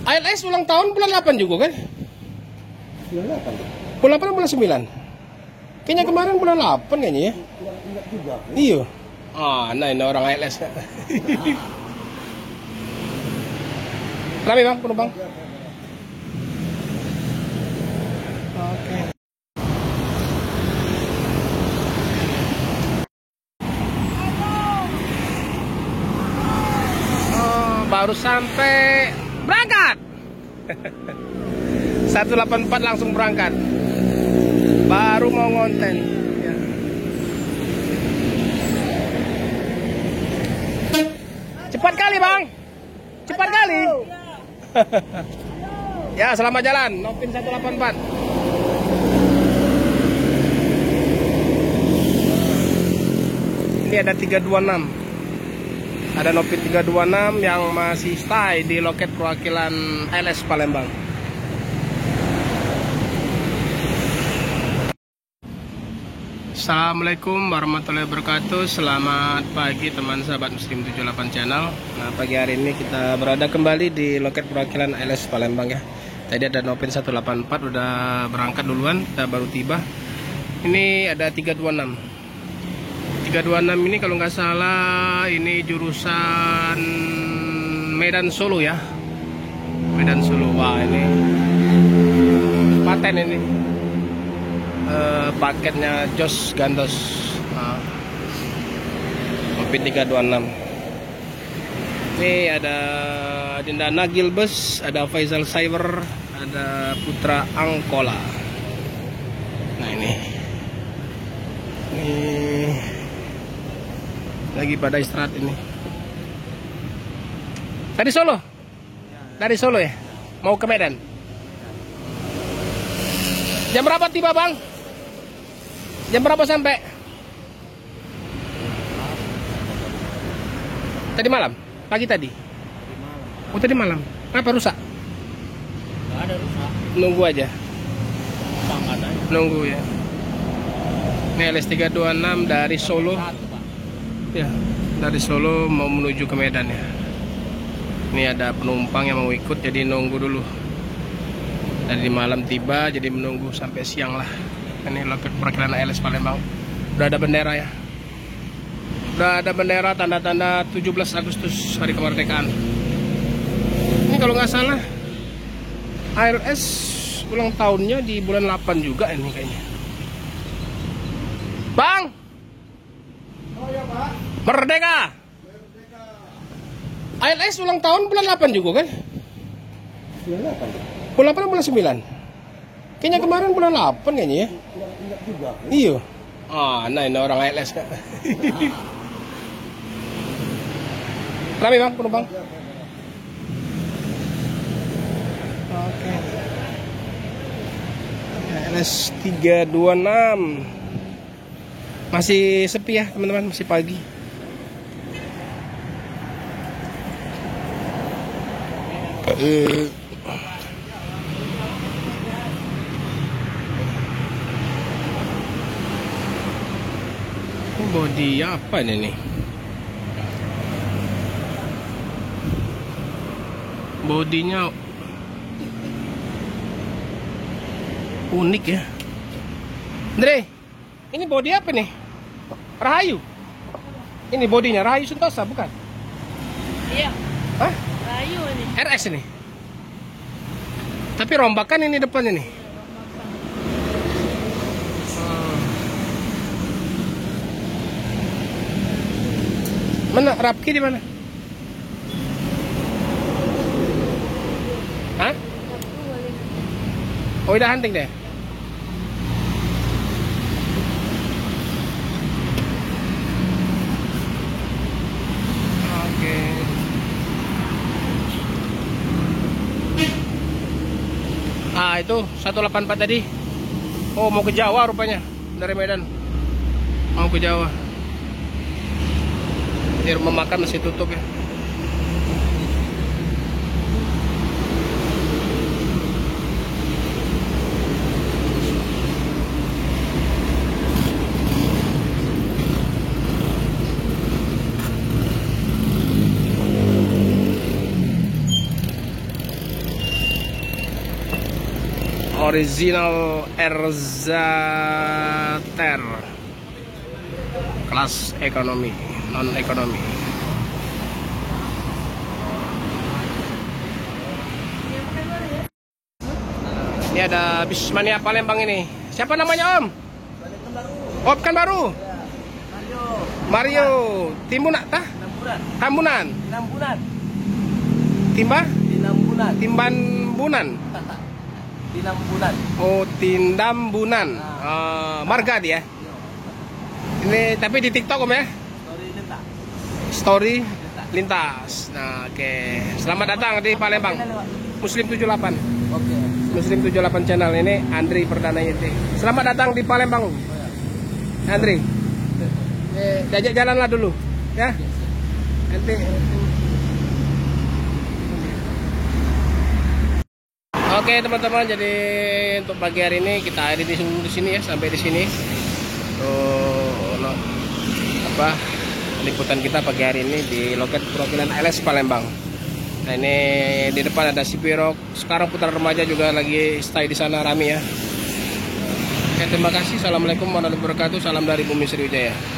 ALS ulang tahun bulan 8 juga kan? Bulan 8. Bulan 8 bulan 9. Kayaknya kemarin bulan 8 kayaknya ya. Enggak juga. Iya. Nah ini orang ALS. Rame bang penumpang. Oke. Baru sampai berangkat. 184 langsung berangkat. Baru mau ngonten. Ya. Cepat kali bang. Cepat kali. Ya selamat jalan. Nopin 184. Ini ada 326. Ada Nopin 326 yang masih stay di loket perwakilan ALS Palembang. Assalamualaikum warahmatullahi wabarakatuh. Selamat pagi teman sahabat Muslim 78 channel. Nah pagi hari ini kita berada kembali di loket perwakilan ALS Palembang ya. Tadi ada Nopin 184 udah berangkat duluan, kita baru tiba. Ini ada 326 ini kalau nggak salah ini jurusan Medan Solo ya. Medan Solo. Wah ini paten ini. Paketnya Jos Gandos. Nopin 326. Ini ada Dinda Nagil Bus, ada Faisal Cyber, ada Putra Angkola. Nah ini lagi pada istirahat ini. Dari Solo? Dari Solo ya? Mau ke Medan? Jam berapa tiba bang? Jam berapa sampai? Tadi malam? Pagi tadi? Oh tadi malam. Kenapa rusak? Enggak ada rusak. Nunggu aja. Sangat aja. Nunggu ya. Ini LS326 dari Solo. Ya, dari Solo mau menuju ke Medan ya. Ini ada penumpang yang mau ikut, jadi nunggu dulu. Dari malam tiba, jadi menunggu sampai siang lah. Ini loket perwakilan ALS Palembang. Udah ada bendera ya. Udah ada bendera tanda-tanda 17 Agustus hari kemerdekaan. Ini kalau nggak salah ALS ulang tahunnya di bulan 8 juga ini kayaknya. Bang! Oh ya Pak. Merdeka! ALS ulang tahun bulan 8 juga kan? Bulan 8. Bulan 8 bulan 9. Kayaknya kemarin bulan 8 kayaknya ya. Enggak juga. Iya. Nah ini orang ALS. Rame bang penumpang. Oke. ALS 326. Masih sepi ya teman-teman, masih pagi. Bodi apa ini nih? Bodinya unik ya. Andre, ini bodi apa nih? Rahayu. Ini bodinya Rahayu Sentosa bukan? Iya. Hah? Rahayu ini. RX ini. Tapi rombakan ini depannya nih. Mana Rapki di mana? Hah? Oh udah hunting deh. Oke. Itu 184 tadi. Oh mau ke Jawa rupanya dari Medan. Mau ke Jawa. Di rumah makan masih tutup ya. original Erzater kelas ekonomi, non ekonomi. Ini ada Bismania Palembang ini. Siapa namanya Om? Oh, Pekanbaru. Mario. Timbuna tah? Tambunan. Timba? Timbanbunan. Oh, Tindambunan. Marga dia. Ini tapi di TikTok Om ya? Story lintas. Nah, oke. Selamat datang di Palembang. Muslim 78. Oke. Muslim 78 channel ini Andri Perdana YT. Selamat datang di Palembang. Andri. Diajak jalan lah dulu, ya. Nanti. Oke teman-teman, jadi untuk pagi hari ini kita akhiri dulu di sini ya, sampai di sini. Liputan kita pagi hari ini di loket perwakilan LS Palembang. Nah ini di depan ada Sipirok. Sekarang Putra Remaja juga lagi stay di sana rame ya. Oke, terima kasih. Assalamualaikum warahmatullahi wabarakatuh. Salam dari Bumi Sriwijaya.